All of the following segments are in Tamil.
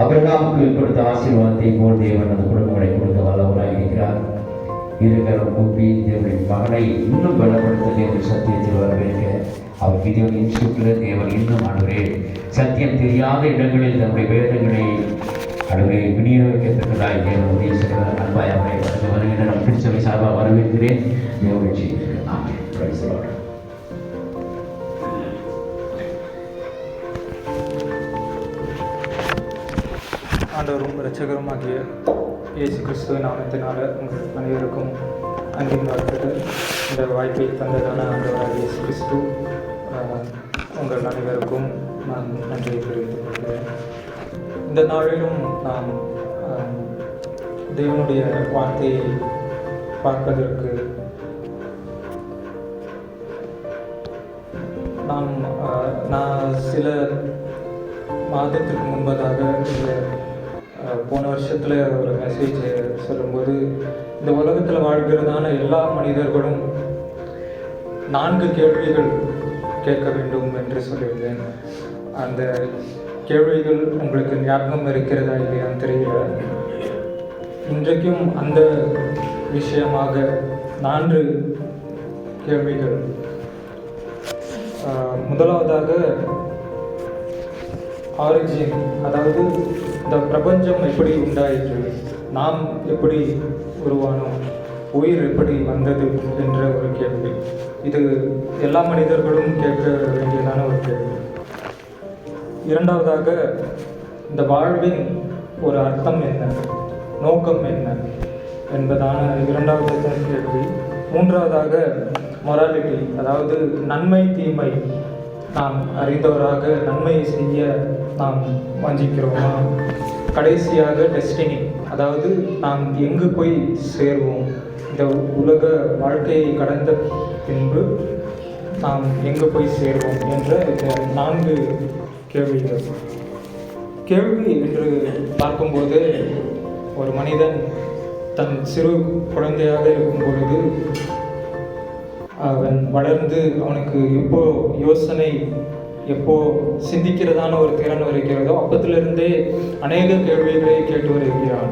அபிரகாமுக்கு கொடுத்த ஆசீர்வாதத்தை போல் தேவன் அந்த குடும்பங்களை கொடுக்க வல்லவராக இருக்கிறார். இருக்கிற கூப்பி தேவனுடைய மகனை இன்னும் பலப்படுத்த தேவன் சத்தியத்தில் வரவேற்க அவர் கிதியோன் இன்ஸ்டியூட்டில் தேவன் இன்னும் ஆண்டவரே சத்தியம் தெரியாத இடங்களில் தன்னுடைய வேதங்களை ஆண்டவரே விநியோகிக்கத்தக்கதாய் தேவன் உதவி செய்வார். அன்பாய் அவரை கடந்து வருகின்ற நம் திருச்சபை சார்பாக வரவேற்கிறேன். தேவன் செய்திருக்கிறேன். ஆமென். Praise the lord. ஆண்டவரும் இரட்சகருமாகிய இயேசு கிறிஸ்துவின் நாமத்தினால உங்கள் அனைவருக்கும் அன்பின் வாழ்த்துக்கள். இந்த வாய்ப்பை தந்ததான ஆண்டவராக இயேசு கிறிஸ்து உங்கள் அனைவருக்கும் நான் நன்றியை தெரிவித்துக் கொள்கிறேன். இந்த நாளிலும் நாம் தேவனுடைய வார்த்தையை பார்ப்பதற்கு நான் சில மாதத்துக்கு முன்பதாக போன வருஷத்தில் ஒரு மெசேஜ் சொல்லும்போது இந்த உலகத்தில் வாழ்கிறதான எல்லா மனிதர்களும் 4 கேள்விகள் கேட்க வேண்டும் என்று சொல்லியிருந்தேன். அந்த கேள்விகள் உங்களுக்கு ஞாபகம் இருக்கிறதா இல்லையான்னு தெரியல. இன்றைக்கும் அந்த விஷயமாக 4 கேள்விகள். முதலாவதாக ஆரிஜின், அதாவது இந்த பிரபஞ்சம் எப்படி உண்டாயிற்று, நாம் எப்படி உருவானோம், உயிர் எப்படி வந்தது என்ற ஒரு கேள்வி. இது எல்லா மனிதர்களும் கேட்க வேண்டியதான ஒரு கேள்வி. இரண்டாவதாக இந்த வாழ்வின் ஒரு அர்த்தம் என்ன, நோக்கம் என்ன என்பதான இரண்டாவது கேள்வி. மூன்றாவதாக மொராலிட்டி, அதாவது நன்மை தீமை நாம் அறிந்தவராக நன்மை செய்ய நாம் வாஞ்சிக்கிறோமா. கடைசியாக டெஸ்டினி, அதாவது நாம் எங்கு போய் சேர்வோம், இந்த உலக வாழ்க்கையை கடந்த பின்பு நாம் எங்கு போய் சேர்வோம் என்ற இந்த 4 கேள்விகள். கேள்வி என்று பார்க்கும்போது ஒரு மனிதன் தன் சிறு குழந்தையாக இருக்கும் பொழுது அவன் வளர்ந்து அவனுக்கு எப்போ யோசனை, எப்போ சிந்திக்கிறதான ஒரு திறன் வருகிறதோ அப்பத்திலிருந்தே அநேக கேள்விகளை கேட்டு வருகிறான்.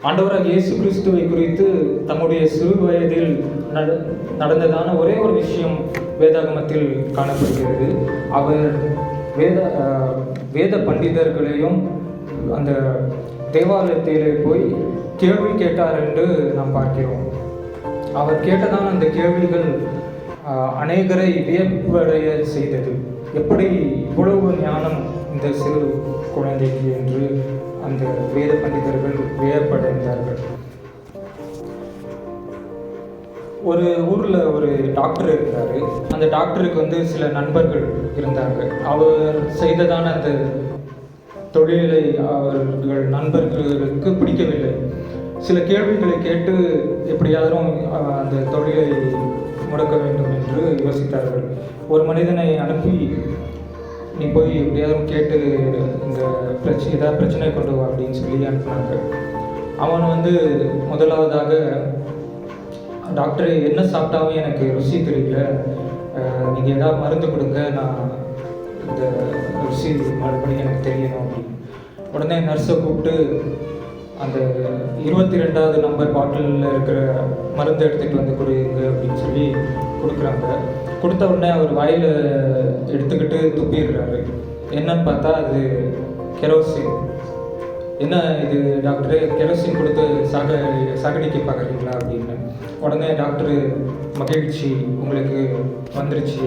ஆண்டவராக இயேசு கிறிஸ்துவை குறித்து தம்முடைய சிறு வயதில் நடந்ததான ஒரே ஒரு விஷயம் வேதாகமத்தில் காணப்படுகிறது. அவர் வேத பண்டிதர்களையும் அந்த தேவாலயத்திலே போய் கேள்வி கேட்டார் என்று நாம் பார்க்கிறோம். அவர் கேட்டதான அந்த கேள்விகள் அநேகரை வியப்படைய செய்தது. எப்படி இவ்வளவு ஞானம் இந்த சிறு குழந்தைக்கு என்று அந்த வேத பண்டிதர்கள் வியப்படைந்தார்கள். ஒரு ஊரில் ஒரு டாக்டர் இருந்தார். அந்த டாக்டருக்கு சில நண்பர்கள் இருந்தாங்க. அவர் செய்ததான அந்த தொழிலை அவர்கள் நண்பர்களுக்கு பிடிக்கவில்லை. சில கேள்விகளை கேட்டு எப்படியாவது அந்த தொழிலை முடக்க வேண்டும் என்று யோசித்தார்கள். ஒரு மனிதனை அனுப்பி நீ போய் எப்படியாவது கேட்டு இந்த ஏதாவது பிரச்சனை கொண்டு வா அப்படின்னு சொல்லி அனுப்பினாங்க. அவன் முதலாவதாக டாக்டர் என்ன சாப்பிட்டாவும் எனக்கு ருசி தெரியல, நீங்கள் ஏதாவது மருந்து கொடுங்க, நான் இந்த ருசி மறுபடியும் எனக்கு தெரியணும் அப்படின்னு. உடனே நர்ஸை கூப்பிட்டு அந்த 22வது நம்பர் பாட்டிலில் இருக்கிற மருந்து எடுத்துகிட்டு கொடுங்க அப்படின்னு சொல்லி கொடுக்குறாங்க. கொடுத்த உடனே அவர் வாயில் எடுத்துக்கிட்டு துப்பிடுறாரு. என்னன்னு பார்த்தா அது கெரோசின். என்ன இது டாக்டரு, கெரோசின் கொடுத்து சாகடிக்க பார்க்குறீங்களா அப்படின்னு. உடனே டாக்டரு மகிழ்ச்சி, உங்களுக்கு வந்துருச்சு,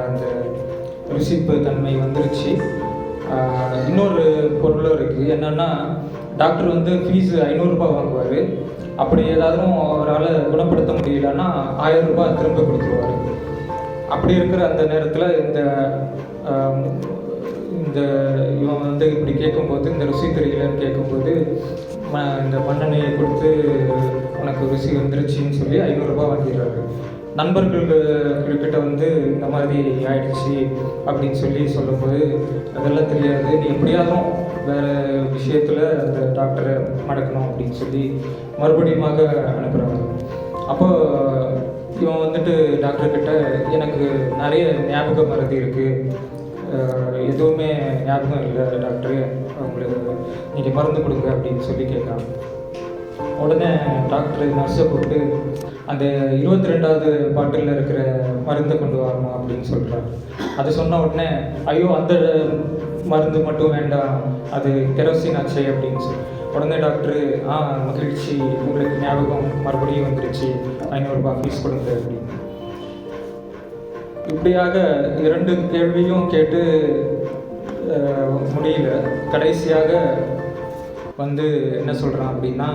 அந்த ருசிப்பு தன்மை வந்துருச்சு. இன்னொரு பொருளும் இருக்குது. என்னென்னா டாக்டர் ஃபீஸ் 500 ரூபாய் வாங்குவார். அப்படி ஏதாவது அவரால் குணப்படுத்த முடியலன்னா 1000 ரூபாய் திரும்ப கொடுத்துருவார். அப்படி இருக்கிற அந்த நேரத்தில் இந்த இவன் இப்படி கேட்கும்போது, இந்த ருசி தெரியலன்னு கேட்கும்போது, இந்த மண்ணெண்ணெயை கொடுத்து உனக்கு ருசி வந்துருச்சின்னு சொல்லி 500 ரூபாய் வாங்கிடுறாரு. நண்பர்கள்கிட்ட இந்த மாதிரி ஆயிடுச்சு அப்படின்னு சொல்லி சொல்லும்போது, அதெல்லாம் தெரியாது, நீ எப்படியாவது வேறு விஷயத்தில் அந்த டாக்டரை மடக்கணும் அப்படின்னு சொல்லி மறுபடியும் அனுப்புகிறாங்க. அப்போ இவன் டாக்டர்கிட்ட எனக்கு நிறைய ஞாபக மறதி இருக்குது, எதுவுமே ஞாபகம் இல்லை டாக்டரு, உங்களுக்கு நீங்கள் மருந்து கொடுங்க அப்படின்னு சொல்லி கேட்குறாங்க. உடனே டாக்டர் நர்ஸை கூப்பிட்டு அந்த 22வது பாட்டிலில் இருக்கிற மருந்தை கொண்டு வரணும் அப்படின்னு சொல்கிறாரு. அது சொன்ன உடனே ஐயோ அந்த மருந்து மட்டும் வேண்டாம், அது கெரோசின் ஆச்சு அப்படின்னு சொல்லி உடனே டாக்டரு மகிழ்ச்சி, உங்களுக்கு ஞாபகம் மறுபடியும் வந்துருச்சு, 500 ரூபாய் ஃபீஸ் கொடுங்க அப்படின்னு. இப்படியாக 2 கேள்வியும் கேட்டு முடியல. கடைசியாக வந்து என்ன சொல்கிறான் அப்படின்னா,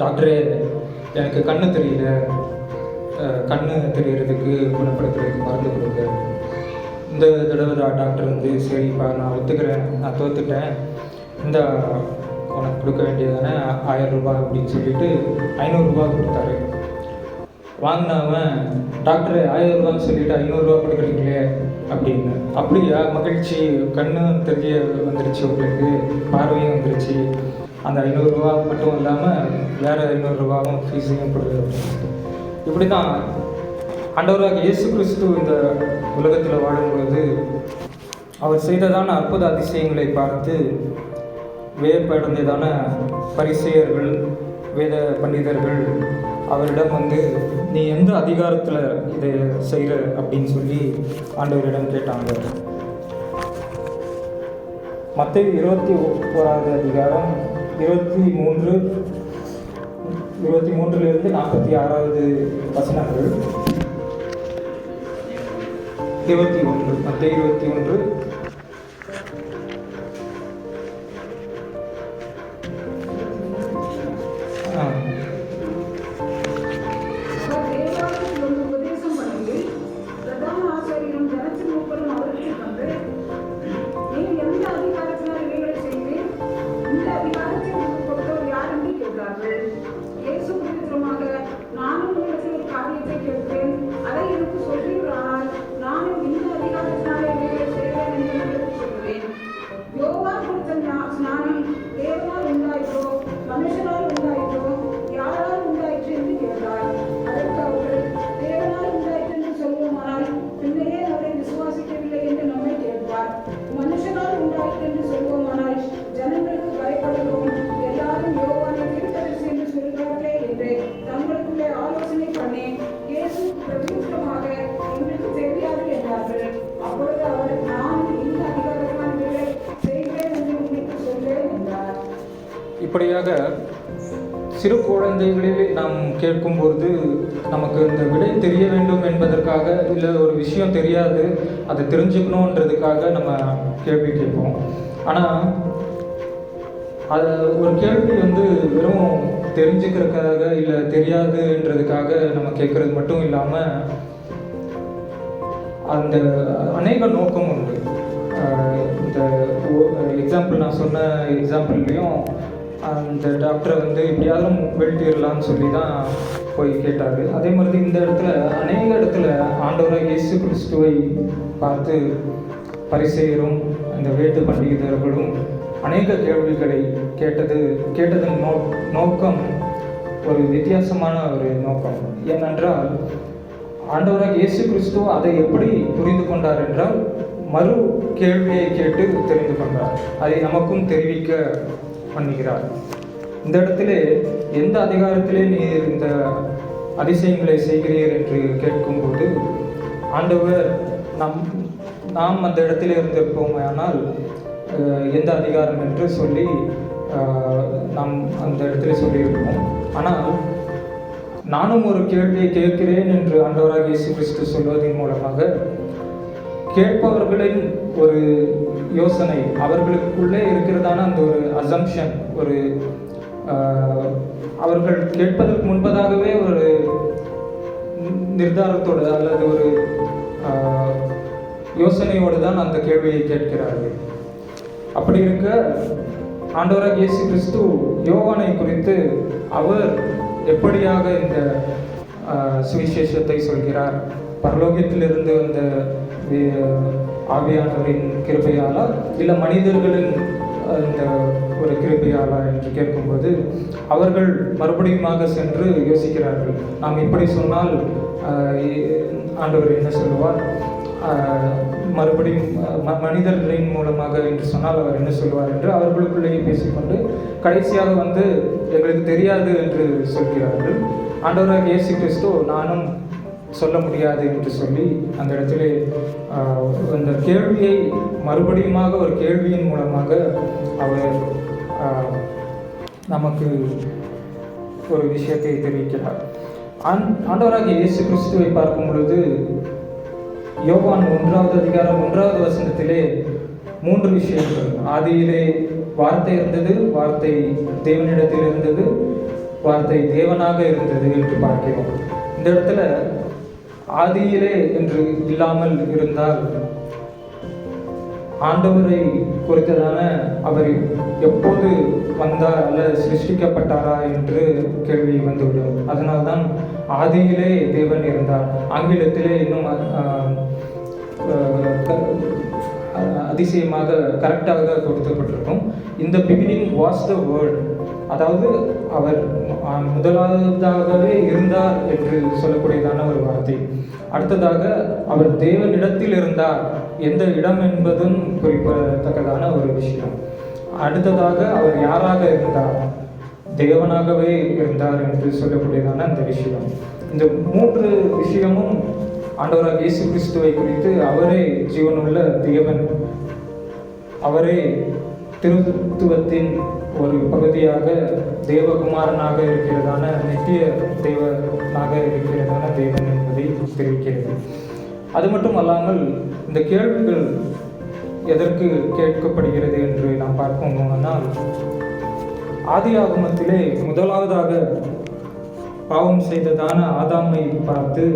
டாக்டரே எனக்கு கண்ணு தெரியல, கண்ணு தெரியறதுக்கு குணப்படுத்துறதுக்கு மருந்து கொடுங்க. இந்த தடவை டாக்டர் வந்து சரிப்பா நான் ஒத்துக்கிறேன், நான் தோத்துட்டேன், இந்த உனக்கு கொடுக்க வேண்டியதானே 1000 ரூபாய் அப்படின்னு சொல்லிட்டு 500 ரூபாய் கொடுத்தாரு. வாங்கினவன் டாக்டர் 1000 ரூபான்னு சொல்லிட்டு 500 ரூபா கொடுக்குறீங்களே அப்படின்னு. அப்படியா, மகிழ்ச்சி, கண்ணு தெரிய வந்துருச்சு, உங்களுக்கு பார்வையும் வந்துருச்சு, அந்த 500 ரூபா மட்டும் இல்லாமல் வேறு 500 ரூபாவும் ஃபீஸையும் கொடுக்குது அப்படின்னு. இப்படி தான் ஆண்டவராக இயேசு கிறிஸ்து இந்த உலகத்தில் வாழும்பொழுது அவர் செய்ததான அற்புத அதிசயங்களை பார்த்து வியப்படைந்ததான பரிசேயர்கள், வேத பண்டிதர்கள் அவரிடம் வந்து நீ எந்த அதிகாரத்தில் இதை செய்கிற அப்படின்னு சொல்லி ஆண்டவரிடம் கேட்டாங்க. மத்தேயு 21வது அதிகாரம் 23 46வது வசனங்கள். 21 மத்தேயு 21 இப்படியாக சிறு குழந்தைகளில் நாம் கேட்கும்போது நமக்கு இந்த விடை தெரிய வேண்டும் என்பதற்காக, இல்லை ஒரு விஷயம் தெரியாது அதை தெரிஞ்சுக்கணுன்றதுக்காக நம்ம கேள்வி கேட்போம். ஆனால் அது ஒரு கேள்வி வந்து வெறும் தெரிஞ்சுக்கிறதுக்காக இல்லை தெரியாதுன்றதுக்காக நம்ம கேட்குறது மட்டும் இல்லாமல் அந்த அநேக நோக்கம் உண்டு. இந்த எக்ஸாம்பிள் நான் சொன்ன எக்ஸாம்பிள்லேயும் அந்த டாக்டரை வந்து எப்படியாவது வெட்டிடலான்னு சொல்லி தான் போய் கேட்டார். அதே மாதிரி இந்த இடத்துல அநேக இடத்துல ஆண்டவராக இயேசு கிறிஸ்துவை பார்த்து பரிசேயரும் அந்த வேத பண்டிதர்களும் அநேக கேள்விகளை கேட்டதன் நோக்கம் ஒரு வித்தியாசமான ஒரு நோக்கம். ஏனென்றால் ஆண்டவராக இயேசு கிறிஸ்து அதை எப்படி புரிந்து கொண்டார் என்றால் மறு கேள்வியை கேட்டு தெரிந்து கொண்டார், அதை நமக்கும் தெரிவிக்க பண்ணுகிறார். இந்த இடத்துல எந்த அதிகாரத்திலே நீர் இந்த அதிசயங்களை செய்கிறீர் என்று கேட்கும்போது ஆண்டவர் நாம் அந்த இடத்துல இருந்திருப்போம். ஆனால் எந்த அதிகாரம் என்று சொல்லி நாம் அந்த இடத்துல சொல்லியிருப்போம். ஆனால் நானும் ஒரு கேள்வியை கேட்கிறேன் என்று ஆண்டவராக இயேசு கிறிஸ்து சொல்வதன் மூலமாக கேட்பவர்களின் ஒரு யோசனை, அவர்களுக்குள்ளே இருக்கிறதான அந்த ஒரு அசம்ஷன், ஒரு அவர்கள் கேட்பதற்கு முன்பதாகவே ஒரு நிர்தாரத்தோடு அல்லது ஒரு யோசனையோடு தான் அந்த கேள்வியை கேட்கிறார்கள். அப்படி இருக்க ஆண்டவராக இயேசு கிறிஸ்து யோவானை குறித்து அவர் எப்படியாக இந்த சுவிசேஷத்தை சொல்கிறார், பரலோகத்திலிருந்து வந்த ஆவியானவரின் கிருபையாலா இல்லை மனிதர்களின் இந்த ஒரு கிருபையாலா என்று கேட்கும்போது அவர்கள் மறுபடியுமாக சென்று யோசிக்கிறார்கள். நாம் இப்படி சொன்னால் ஆண்டவர் என்ன சொல்லுவார், மறுபடியும் மனிதர்களின் மூலமாக என்று சொன்னால் அவர் என்ன சொல்வார் என்று அவர்களுக்குள்ளேயே பேசிக்கொண்டு கடைசியாக வந்து எங்களுக்கு தெரியாது என்று சொல்கிறார்கள். ஆண்டவராக இயேசு கிறிஸ்து நானும் சொல்ல முடியாது என்று சொல்லி அந்த இடத்திலே அந்த கேள்வியை மறுபடியுமாக ஒரு கேள்வியின் மூலமாக அவர் நமக்கு ஒரு விஷயத்தை தெரிவிக்கிறார். ஆண்டவராகிய இயேசு கிறிஸ்துவை பார்க்கும் பொழுது யோவான் 1வது அதிகாரம் 1வது வசனத்திலே 3 விஷயங்கள், ஆதியிலே வார்த்தை இருந்தது, வார்த்தை தேவனிடத்தில் இருந்தது, வார்த்தை தேவனாக இருந்தது என்று பார்க்கிறோம். இந்த இடத்துல ஆதியிலே என்று இல்லாமல் இருந்தால் ஆண்டவரை குறித்ததான அவர் எப்போது வந்தார் அல்லது சிருஷ்டிக்கப்பட்டாரா என்று கேள்வி வந்துவிடும். அதனால்தான் ஆதியிலே தேவன் இருந்தார். ஆங்கிலத்திலே இன்னும் அதிசயமாக கரெக்டாக கொடுக்கப்பட்டிருக்கும். இந்த பிகினிங் வாஸ் த வேர்ல்ட், அதாவது அவர் முதலாவதாகவே இருந்தார் என்று சொல்லக்கூடியதான ஒரு வார்த்தை. அடுத்ததாக அவர் தேவனிடத்தில் இருந்தார், எந்த இடம் என்பதும் குறிப்பிடத்தக்கதான ஒரு விஷயம். அடுத்ததாக அவர் யாராக இருந்தார், தேவனாகவே இருந்தார் என்று சொல்லக்கூடியதான அந்த விஷயம். இந்த 3 விஷயமும் ஆண்டவராக இயேசு கிறிஸ்துவை குறித்து அவரே ஜீவனுள்ள தேவன், அவரே திருத்துவத்தின் ஒரு பகுதியாக தேவகுமாரனாக இருக்கிறதான நித்திய தேவனாக இருக்கிறதான தேவன் என்பதை தெரிவிக்கிறது. அது மட்டும் அல்லாமல் இந்த கேள்விகள் எதற்கு கேட்கப்படுகிறது என்று நாம் பார்ப்போமானால், ஆதியாகமத்திலே முதலாவதாக பாவம் செய்ததான ஆதாமை பார்த்து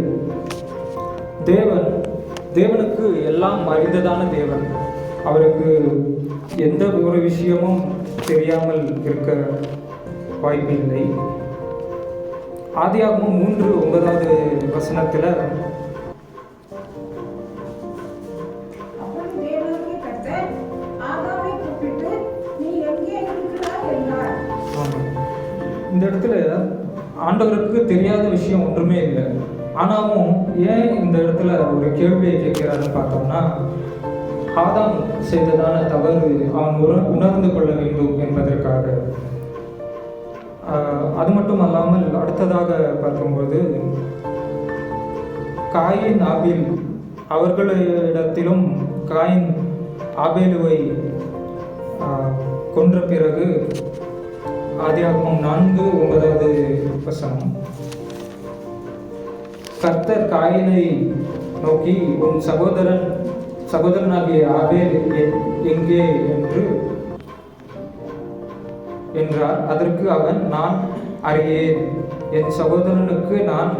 தேவனுக்கு எல்லாம் அறிந்ததான தேவன், அவருக்கு எந்த ஒரு விஷயமும் தெரியாமல் இருக்க வாய்ப்பில்லை. ஆதியாகமம் 3:9 வசனத்தில் இந்த இடத்துல ஆண்டவருக்கு தெரியாத விஷயம் ஒன்றுமே இல்லை. ஆனாலும் ஏன் இந்த இடத்துல ஒரு கேள்வியை கேட்கிறாருன்னு பார்த்தோம்னா, ஆதாம் செய்ததான தவறு அவன் உணர்ந்து கொள்ள வேண்டும் என்பதற்காக. அது மட்டும் அல்லாமல் அடுத்ததாக பார்க்கும்போது காயின் ஆபேல் அவர்களிடத்திலும் காயின் ஆபேலுவை கொன்ற பிறகு ஆதியாகமம் 4:9 வசனம், கர்த்தர் காயினை நோக்கி உன் சகோதரனாகிய ஆபேல் எங்கே என்றார். அதற்கு அவன், நான் அறியேன், என் சகோதரனுக்கு நான்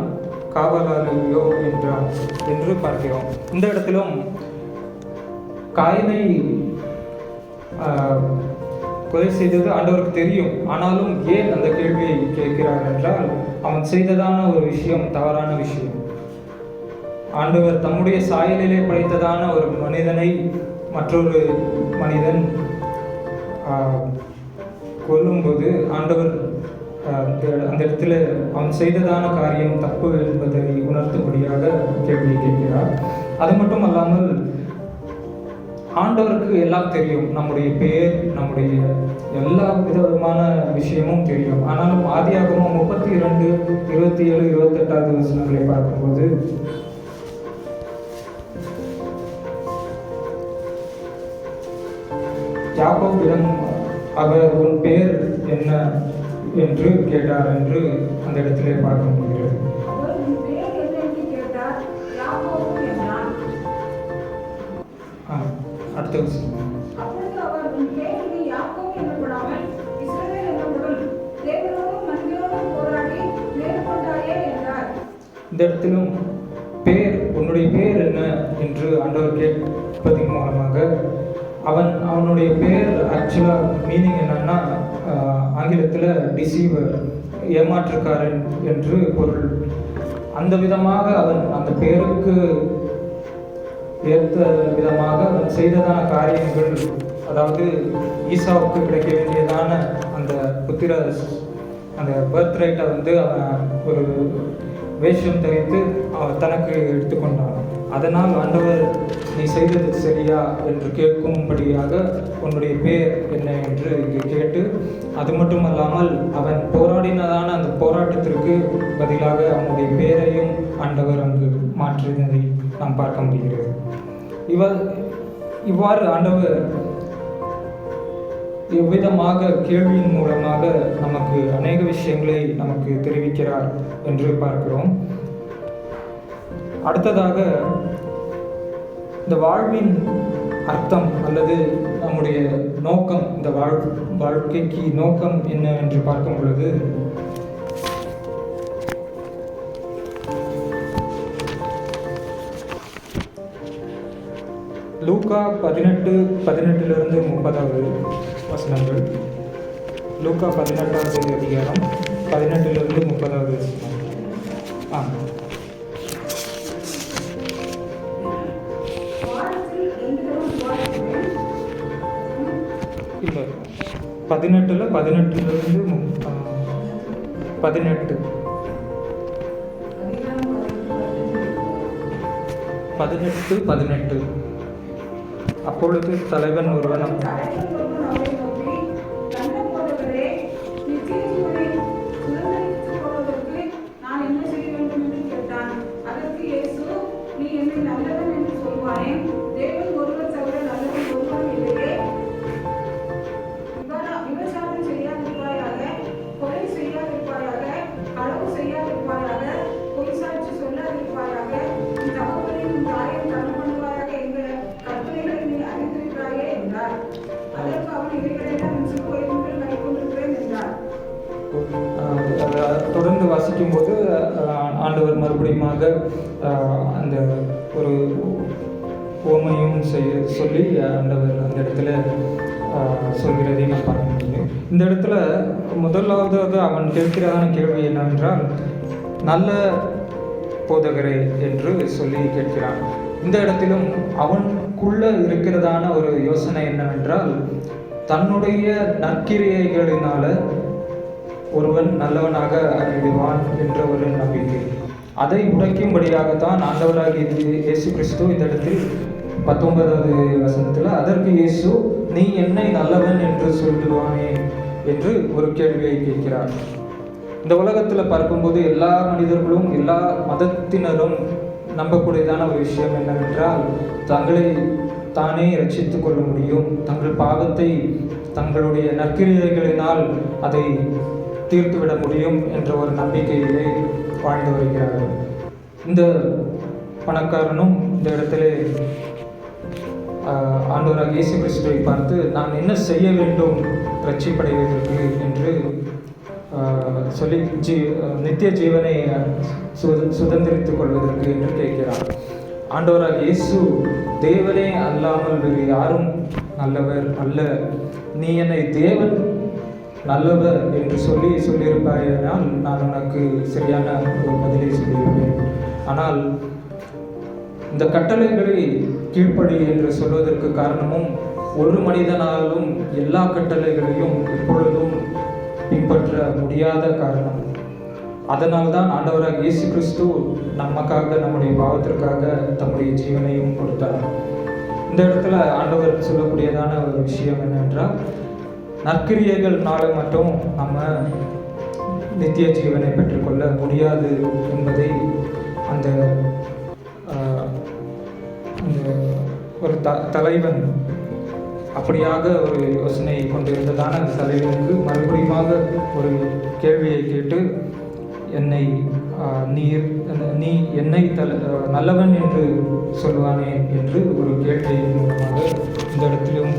காவலாளியோ என்றான் என்று பார்க்கிறோம். இந்த இடத்திலும் காயினை கொலை செய்தது ஆண்டவருக்கு தெரியும். ஆனாலும் ஏன் அந்த கேள்வியை கேட்கிறார் என்றால், அவன் செய்ததான ஒரு விஷயம் தவறான விஷயம். ஆண்டவர் தம்முடைய சாயலிலே படைத்ததான ஒரு மனிதனை மற்றொரு மனிதன் கொல்லும்போது ஆண்டவர் அந்த இடத்துல அவன் செய்ததான காரியம் தப்பு என்பதை உணர்த்தும்படியாக கேள்வி கேட்கிறார். அது மட்டும் அல்லாமல் ஆண்டவருக்கு எல்லாம் தெரியும், நம்முடைய பெயர், நம்முடைய எல்லா விதமான விஷயமும் தெரியும். ஆனாலும் ஆதியாகமம் 32, 27, 28 வசனங்களை பார்க்கும்போது, யாக்கோபிடம் அவர் உன் பெயர் என்ன என்று கேட்டார் என்று அந்த இடத்திலே பார்க்க முடிகிறது. அடுத்த விஷயம், இந்த இடத்திலும் பேர், உன்னுடைய பேர் என்ன என்று ஆண்டவர் கேட்பதன் மூலமாக அவனுடைய பேர் ஆக்சுவலாக மீனிங் என்னன்னா, ஆங்கிலத்தில் டிசீவர், ஏமாற்றுக்காரன் என்று பொருள். அந்த விதமாக அவன் அந்த பேருக்கு ஏற்ற விதமாக அவன் செய்ததான காரியங்கள், அதாவது ஈசாவுக்கு கிடைக்க வேண்டியதான அந்த புத்திர அந்த பர்த் ரைட்டை அவன் ஒரு வேஷம் தரித்து அவன் தனக்கு எடுத்துக்கொண்டான். அதனால் ஆண்டவர் நீ செய்தது சரியா என்று கேட்கும்படியாக உன்னுடைய பேர் என்ன என்று இங்கு கேட்டு, அது மட்டுமல்லாமல் அவன் போராடினதான அந்த போராட்டத்திற்கு பதிலாக அவனுடைய பேரையும் ஆண்டவர் அங்கு மாற்றினதை நாம் பார்க்க முடிகிறது. இவ்வாறு ஆண்டவர் எவ்விதமாக கேள்வியின் மூலமாக நமக்கு அநேக விஷயங்களை நமக்கு தெரிவிக்கிறார் என்று பார்க்கிறோம். அடுத்ததாக இந்த வாழ்வின் அர்த்தம் அல்லது நம்முடைய நோக்கம், இந்த வாழ்க்கைக்கு நோக்கம் என்ன என்று பார்க்கும் பொழுது, லூக்கா 18:18 வசனங்கள். லூக்கா 18வது அதிகாரம் 18 30 வசனம். இல்லை, 18 18. அப்பொழுது தலைவன் ஒருவன் தொடர்ந்து வாசிக்கும்போது ஆண்டவர் மறுபடியுமாக அந்த ஒரு ஓமையும் சொல்லி ஆண்டவர் அந்த இடத்துல சொல்கிறதை நான் பார்க்க முடியும். இந்த இடத்துல முதலாவதாக அவன் கேட்கிறதான கேள்வி என்னவென்றால், நல்ல போதகரே என்று சொல்லி கேட்கிறான். இந்த இடத்திலும் அவனுக்குள்ள இருக்கிறதான ஒரு யோசனை என்னவென்றால், தன்னுடைய நற்கிரியைகளினால ஒருவன் நல்லவனாக அறிவிடுவான் என்ற ஒரு நம்பிக்கை. அதை உடைக்கும்படியாகத்தான் ஆண்டவராகிய இயேசு கிறிஸ்து இந்த இடத்தில் 19வது வசனத்தில், அதற்கு இயேசு, நீ என்னை நல்லவன் என்று சொல்லுவானே என்று ஒரு கேள்வியை கேட்கிறார். இந்த உலகத்தில் பார்க்கும்போது எல்லா மனிதர்களும் எல்லா மதத்தினரும் நம்பக்கூடியதான ஒரு விஷயம் என்னவென்றால், தங்களை தானே ரட்சித்துக் கொள்ள முடியும், தங்கள் பாவத்தை தங்களுடைய நற்கிரியைகளினால் அதை தீர்த்துவிட முடியும் என்ற ஒரு நம்பிக்கையிலே வாழ்ந்து வருகிறார்கள். இந்த பணக்காரனும் இந்த இடத்துல ஆண்டவராகிய இயேசு கிறிஸ்துவை பார்த்து, நான் என்ன செய்ய வேண்டும் ரட்சிப்படைவதற்கு என்று சொல்லி நித்திய ஜீவனை சுதந்திரித்துக் கொள்வதற்கு என்று கேட்கிறார். ஆண்டவராகிய இயேசு, தேவனே அல்லாமல் வேறு யாரும் நல்லவர் அல்ல, நீ என்னை தேவன் நல்லவர் என்று சொல்லியிருப்பாயானால் நான் உனக்கு சரியான ஒரு பதிலை சொல்லியிருப்பேன். ஆனால் இந்த கட்டளைகளை கீழ்ப்படி என்று சொல்வதற்கு காரணமும், ஒரு மனிதனாலும் எல்லா கட்டளைகளையும் எப்பொழுதும் பின்பற்ற முடியாத காரணம். அதனால்தான் ஆண்டவராக இயேசு கிறிஸ்து நமக்காக, நம்முடைய பாவத்திற்காக தம்முடைய ஜீவனையும் கொடுத்தார். இந்த இடத்துல ஆண்டவர் சொல்லக்கூடியதான ஒரு விஷயம் என்னவென்றால், நற்கிரியைகள்னால மட்டும் நம்ம நித்திய ஜீவனை பெற்றுக்கொள்ள முடியாது என்பதை அந்த ஒரு தலைவன் அப்படியாக ஒரு யோசனை கொண்டிருந்ததான அந்த தலைவனுக்கு மறுபடியுமாக ஒரு கேள்வியை கேட்டு, நீ என்னை நல்லவன் என்று சொல்வானே என்று ஒரு கேள்வியின் மூலமாக இந்த இடத்திலும்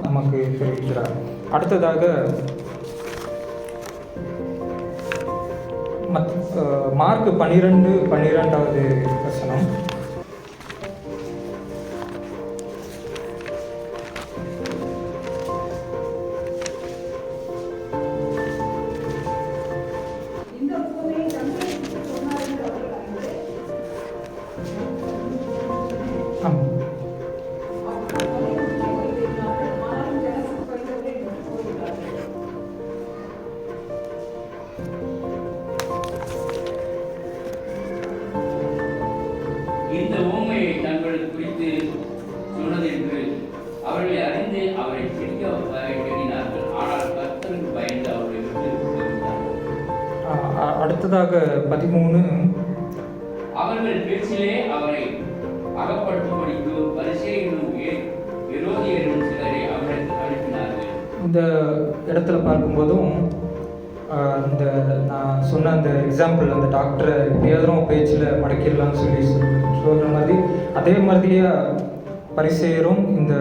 நமக்கு தெரிவிக்கிறார். அடுத்ததாக மார்க் 12:12வது வசனம். அடுத்ததாக 13. அவர்கள் பேச்சிலே அவரை அகப்படுத்தும்படிக்கு பரிசேயரும் விரோதியரும் சிலரை அவருக்கு அனுப்பினார்கள். இந்த இடத்துல பார்க்கும்போதும் இந்த நான் சொன்ன அந்த எக்ஸாம்பிள், அந்த டாக்டரை எப்படியாவது பேச்சில் மடக்கிடலாம்னு சொல்லி சொல்கிற மாதிரி, அதே மாதிரியே பரிசேயரும் இந்த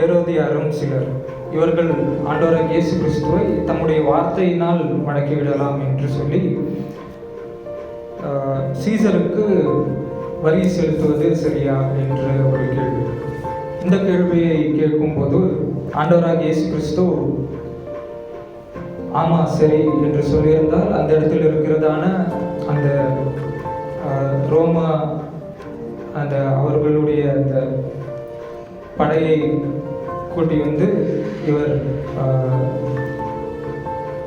ஏரோதியாரும் சிலர், இவர்கள் ஆண்டவராகிய இயேசு கிறிஸ்துவை தம்முடைய வார்த்தையினால் மடக்கிவிடலாம் என்று சொல்லி சீசருக்கு வரி செலுத்துவது சரியா என்ற ஒரு கேள்வி. இந்த கேள்வியை கேட்கும்போது ஆண்டவராகிய இயேசு கிறிஸ்து ஆமா சரி என்று சொல்லியிருந்தால் அந்த இடத்தில் இருக்கிறதான அந்த ரோமா அந்த அவர்களுடைய அந்த படையை கூட்டி வந்து இவர்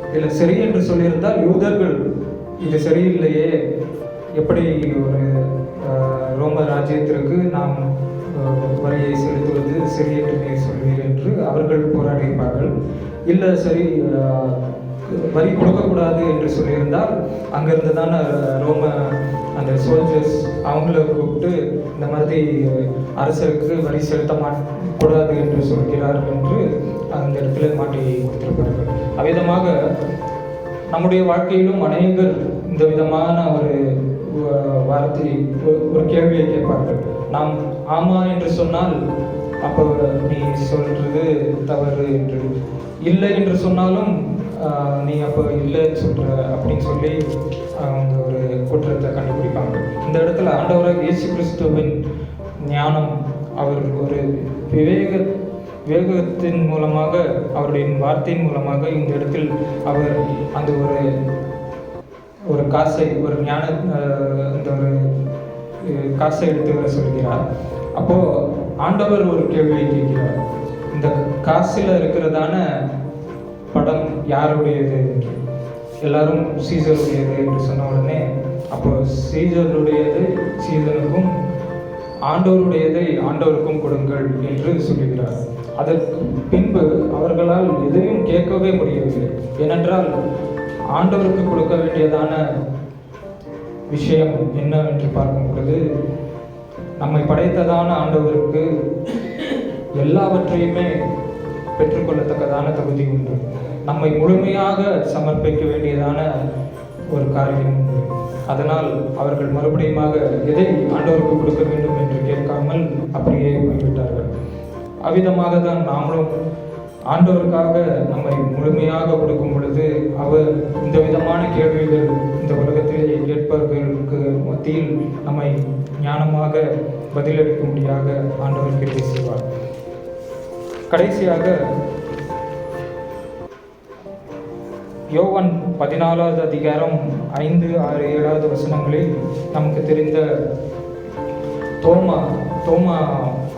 இதில் சரி என்று சொல்லியிருந்தால் யூதர்கள் இது சரியில்லையே, எப்படி ஒரு ரோம ராஜ்யத்திற்கு நாம் வரியை செலுத்துவது சரி என்று சொல்வீர் என்று அவர்கள் போராடியிருப்பார்கள். இல்லை சரி வரி கொடுக்கக்கூடாது என்று சொல்லியிருந்தால் அங்கிருந்து தான் ரோம அந்த சோல்ஜர்ஸ் அவங்கள கூப்பிட்டு இந்த மாதிரி அரசருக்கு வரி செலுத்த கூடாது என்று சொல்கிறார் என்று அந்த இடத்துல மாட்டி கொடுத்திருப்பார்கள். அவ்விதமாக நம்முடைய வாழ்க்கையிலும் அநேகர் இந்த விதமான ஒரு வார்த்தை ஒரு கேள்வியை கேட்பார்கள். நாம் ஆமா என்று சொன்னால் அப்போ நீ சொல்றது தவறு என்று, இல்லை என்று சொன்னாலும் நீ அப்போ இல்லைன்னு சொல்ற அப்படின்னு சொல்லி அவங்க ஒரு குற்றத்தை கண்டுபிடிப்பாங்க. இந்த இடத்துல ஆண்டவராக இயேசு கிறிஸ்துவின் ஞானம், அவர் ஒரு விவேகத்தின் மூலமாக, அவருடைய வார்த்தையின் மூலமாக இந்த இடத்தில் அவர் அந்த ஒரு காசை, ஒரு ஞான அந்த ஒரு காசை எடுத்து வர சொல்கிறார். அப்போ ஆண்டவர் ஒரு கேள்வியை கேட்கிறார், இந்த காசில் இருக்கிறதான படம் யாருடையது என்று. எல்லாரும் சீசருடையது என்று சொன்ன உடனே அப்போ சீசருடையது சீசனுக்கும், ஆண்டவருடையதை ஆண்டவருக்கும் கொடுங்கள் என்று சொல்லுகிறார். அதற்கு பின்பு அவர்களால் எதையும் கேட்கவே முடியவில்லை. ஏனென்றால் ஆண்டவருக்கு கொடுக்க வேண்டியதான விஷயம் என்னவென்று பார்க்கும் பொழுது, நம்மை படைத்ததான ஆண்டவருக்கு எல்லாவற்றையுமே பெற்றுக்கொள்ளத்தக்கதான தகுதி உண்டு. நம்மை முழுமையாக சமர்ப்பிக்க வேண்டியதான ஒரு காரியம் உண்டு. அதனால் அவர்கள் மறுபடியுமாக எதை ஆண்டவருக்கு கொடுக்க வேண்டும் என்று கேட்காமல் அப்படியே போய்விட்டார்கள். அவ்விதமாக தான் நாமளும் ஆண்டவருக்காக நம்மை முழுமையாக கொடுக்கும் பொழுது அவர் இந்த விதமான கேள்விகள் இந்த உலகத்திலே கேட்பவர்களுக்கு மத்தியில் நம்மை ஞானமாக பதிலளிக்கும்படியாக ஆண்டவர் கிருபை செய்வார். கடைசியாக யோவான் 14வது அதிகாரம் 5, 6, 7வது வசனங்களில் நமக்கு தெரிந்த தோமா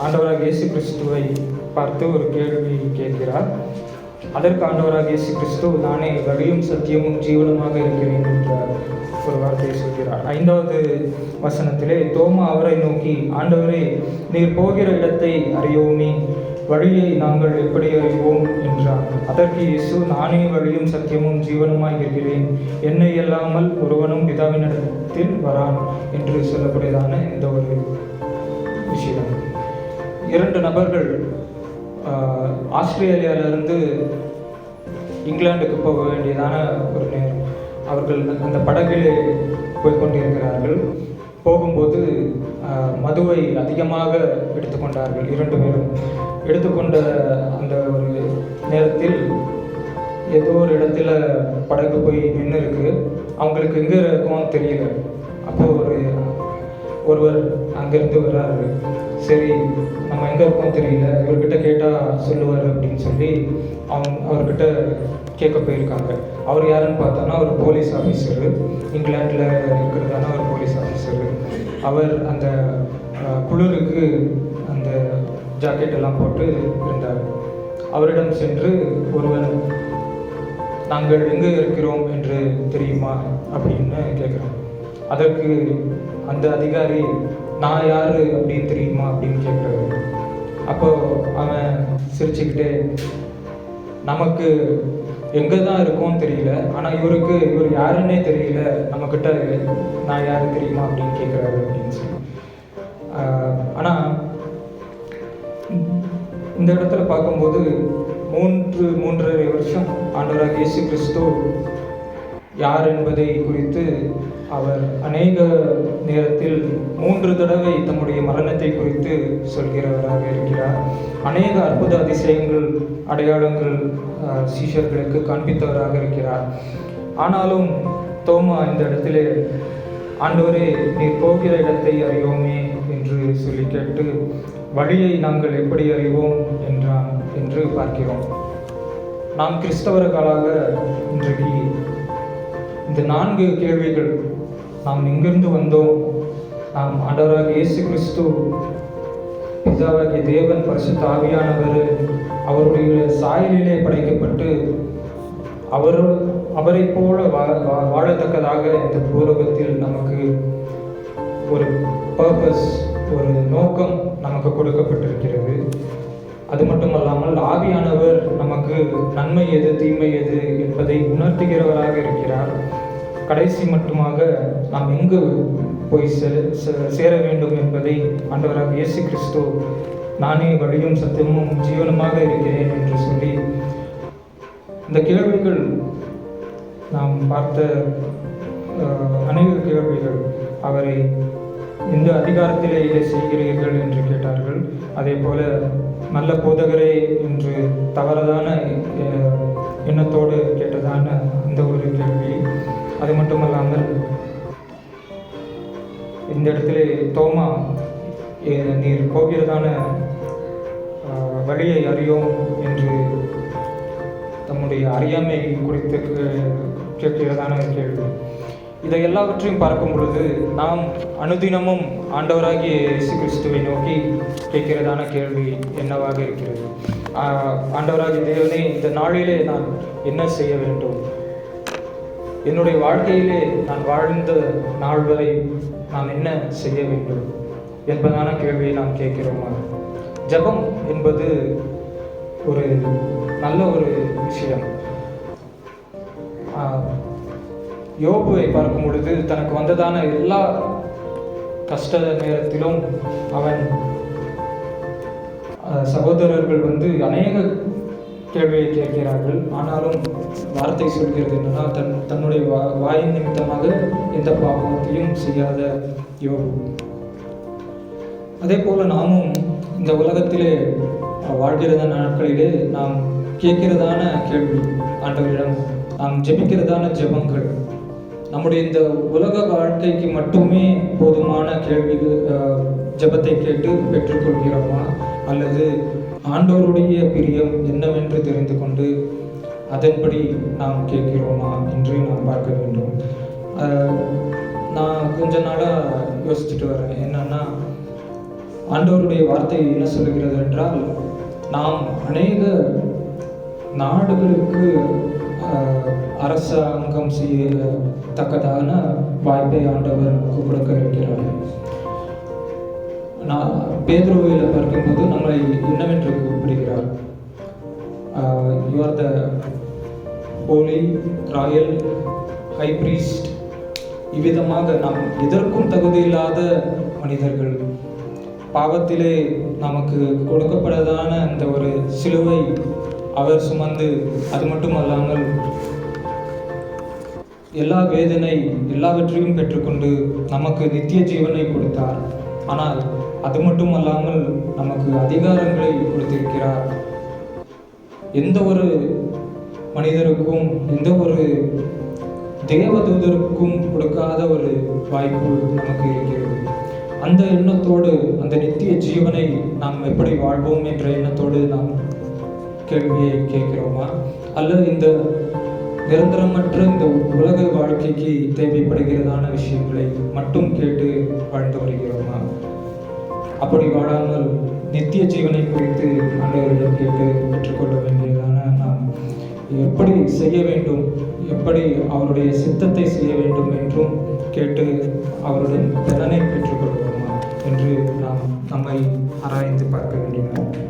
ஆண்டவராக இயேசு கிறிஸ்துவை பார்த்து ஒரு கேள்வி கேட்கிறார். அதற்கு ஆண்டவராக இயேசு கிறிஸ்து, நானே வழியும் சத்தியமும் ஜீவனுமாக இருக்கிறேன் என்ற ஒரு வார்த்தையை சொல்கிறார். 5வது வசனத்திலே தோமா அவரை நோக்கி, ஆண்டவரே, நீர் போகிற இடத்தை அறியோமே, வழியை நாங்கள் எப்படி அறிவோம் என்றார். அதற்கு இயேசு, நானே வழியும் சத்தியமும் ஜீவனுமாய் இருக்கிறேன், என்னை இல்லாமல் ஒருவனும் பிதாவினிடத்தில் வரான் என்று சொல்லக்கூடியதான இந்த ஒரு விஷயம். 2 நபர்கள் ஆஸ்திரேலியாவிலிருந்து இங்கிலாந்துக்கு போக வேண்டியதான ஒரு நேரம். அவர்கள் அந்த படகிலே போய்கொண்டிருக்கிறார்கள். போகும்போது மதுவை அதிகமாக எடுத்துக்கொண்டார்கள். 2 பேரும் எடுத்துக்கொண்ட அந்த ஒரு நேரத்தில் ஏதோ ஒரு இடத்துல படகு போய் நின்று இருக்கு. அவங்களுக்கு எங்கே இருக்கும்னு தெரியல. அப்போ ஒருவர் அங்கேருந்து வர்றாரு. சரி, நம்ம எங்கே இருக்கோம் தெரியல, இவர்கிட்ட கேட்டால் சொல்லுவார் அப்படின்னு சொல்லி அவர்கிட்ட கேட்க போயிருக்காங்க. அவர் யாருன்னு பார்த்தோன்னா ஒரு போலீஸ் ஆஃபீஸரு, இங்கிலாண்டில் இருக்கிறதான ஒரு போலீஸ் ஆஃபீஸரு. அவர் அந்த குளிருக்கு அந்த ஜாக்கெட் எல்லாம் போட்டு இருந்தார். அவரிடம் சென்று ஒருவர், நாங்கள் எங்கே இருக்கிறோம் என்று தெரியுமா அப்படின்னு கேட்குறாங்க. அதற்கு அந்த அதிகாரி, நான் யார் அப்படின்னு தெரியுமா அப்படின்னு கேட்குறாரு. அப்போ அவன் சிரிச்சுக்கிட்டே, நமக்கு எங்கே தான் இருக்கோன்னு தெரியல, ஆனால் இவர் யாருன்னே தெரியல, நம்மக்கிட்ட நான் யாரு தெரியுமா அப்படின்னு கேட்குறாரு அப்படின்னு சொல்லி. ஆனால் இந்த இடத்துல பார்க்கும்போது 3.5 வருஷம் ஆண்டவராக இயேசு கிறிஸ்து யார் என்பதை குறித்து அவர் அநேக நேரத்தில் 3 தடவை தம்முடைய மரணத்தை குறித்து சொல்கிறவராக இருக்கிறார். அநேக அற்புத அதிசயங்கள் அடையாளங்கள் சீஷர்களுக்கு காண்பித்தவராக இருக்கிறார். ஆனாலும் தோமா இந்த இடத்திலே, ஆண்டவரே நீர் போகிற இடத்தை அறியோமே என்று சொல்லி கேட்டு, வழியை நாங்கள் எப்படி அறிவோம் என்றான் என்று பார்க்கிறோம். நாம் கிறிஸ்தவர்களாக இன்றைக்கு இந்த 4 கேள்விகள், நாம் எங்கிருந்து வந்தோம், நாம் ஆண்டவராக இயேசு கிறிஸ்து பிதாவாகிய தேவன் பரிசுத்த ஆவியானவர் அவருடைய சாயலிலே படைக்கப்பட்டு அவரை போல வாழத்தக்கதாக இந்த பூலோகத்தில் நமக்கு ஒரு பர்பஸ், ஒரு நோக்கம் நமக்கு கொடுக்கப்பட்டிருக்கிறது. அது மட்டுமல்லாமல் ஆவியானவர் நமக்கு நன்மை எது தீமை எது என்பதை உணர்த்துகிறவராக இருக்கிறார். கடைசி மட்டுமாக நாம் எங்கு போய் சேர வேண்டும் என்பதை ஆண்டவராக இயேசு கிறிஸ்து நானே வழியும் சத்தியமும் ஜீவனமாக இருக்கிறேன் என்று சொல்லி, இந்த கேள்விகள் நாம் பார்த்த அநேக கேள்விகள், அவரை இந்த அதிகாரத்திலே இதை செய்கிறீர்கள் என்று கேட்டார்கள். அதே போல நல்ல போதகரே என்று தவறான எண்ணத்தோடு கேட்டதான இந்த ஒரு கேள்வி. அது மட்டுமல்லாமல் இந்த இடத்திலே தோமா நீர் போகிறதான வழியை அறியோம் என்று தம்முடைய அறியாமை குறித்து கேட்கிறதான கேள்வி. இதை எல்லாவற்றையும் பார்க்கும் பொழுது நாம் அனுதினமும் ஆண்டவராகிய இயேசு கிறிஸ்துவை நோக்கி கேட்கிறதான கேள்வி என்னவாக இருக்கிறது? ஆண்டவராகிய தேவனே, இந்த நாளிலே நான் என்ன செய்ய வேண்டும்? என்னுடைய வாழ்க்கையிலே நான் வாழ்ந்த நாள் வரை நான் என்ன செய்ய வேண்டும் என்பதான கேள்வியை நாம் கேட்கிறோமா? ஜெபம் என்பது ஒரு நல்ல ஒரு விஷயம். யோபுவை பார்க்கும் பொழுது தனக்கு வந்ததான எல்லா கஷ்ட நேரத்திலும் அவன் சகோதரர்கள் அநேக கேள்வியை கேட்கிறார்கள். ஆனாலும் வார்த்தை சொல்கிறது என்னன்னா, தன்னுடைய வாயின் நிமித்தமாக எந்த பாவத்தையும் செய்யாத யோபு. அதே போல நாமும் இந்த உலகத்திலே வாழ்கிறதான நாட்களிலே நாம் கேட்கிறதான கேள்வி, ஆண்டவரிடம் நாம் ஜெபிக்கிறதான ஜெபங்கள், நம்முடைய இந்த உலக வாழ்க்கைக்கு மட்டுமே போதுமான கேள்விகள் ஜெபத்தை கேட்டு பெற்றுக்கொள்கிறோமா, அல்லது ஆண்டவருடைய பிரியம் என்னவென்று தெரிந்து கொண்டு அதன்படி நாம் கேட்கிறோமா என்று நாம் பார்க்க வேண்டும். நான் கொஞ்ச நாளாக யோசிச்சுட்டு வரேன். என்னன்னா, ஆண்டவருடைய வார்த்தை என்ன சொல்லுகிறது என்றால், நாம் அநேக நாடுகளுக்கு அரசாங்கம் செய்யத்தக்கதான வாய்ப்பை ஆண்டவர் நமக்கு கொடுக்க இருக்கிறார். நான் பேதுருவில் பார்க்கும்போது நம்மளை என்னவென்று கூப்பிடுகிறார்? You are the holy royal high priest. இவ்விதமாக நாம் எதற்கும் தகுதியில்லாத மனிதர்கள், பாவத்திலே நமக்கு கொடுக்கப்பட்டதான அந்த ஒரு சிலுவை அவர் சுமந்து, அது மட்டுமல்லாமல் எல்லா வேதனை எல்லாவற்றையும் பெற்றுக்கொண்டு நமக்கு நித்திய ஜீவனை கொடுத்தார். ஆனால் அது மட்டுமல்லாமல் நமக்கு அதிகாரங்களை கொடுத்திருக்கிறார். எந்த ஒரு மனிதருக்கும் எந்த ஒரு தேவதூதருக்கும் கொடுக்காத ஒரு வாய்ப்பு நமக்கு இருக்கிறது. அந்த எண்ணத்தோடு, அந்த நித்திய ஜீவனை நாம் எப்படி வாழ்வோம் என்ற எண்ணத்தோடு நாம் கேள்வியை கேட்கிறோமா, அல்லது இந்த நிரந்தரமற்ற இந்த உலக வாழ்க்கைக்கு தேவைப்படுகிறதான விஷயங்களை மட்டும் கேட்டு வாழ்ந்து வருகிறோமா? அப்படி வாழாமல் நித்திய ஜீவனை குறித்து ஆண்டவரிடம் கேட்டு பெற்றுக்கொள்ள வேண்டியதான நாம் எப்படி செய்ய வேண்டும், எப்படி அவருடைய சித்தத்தை செய்ய வேண்டும் என்றும் கேட்டு அவருடன் பலனை பெற்றுக்கொள்வோமா என்று நாம் நம்மை ஆராய்ந்து பார்க்க வேண்டியது.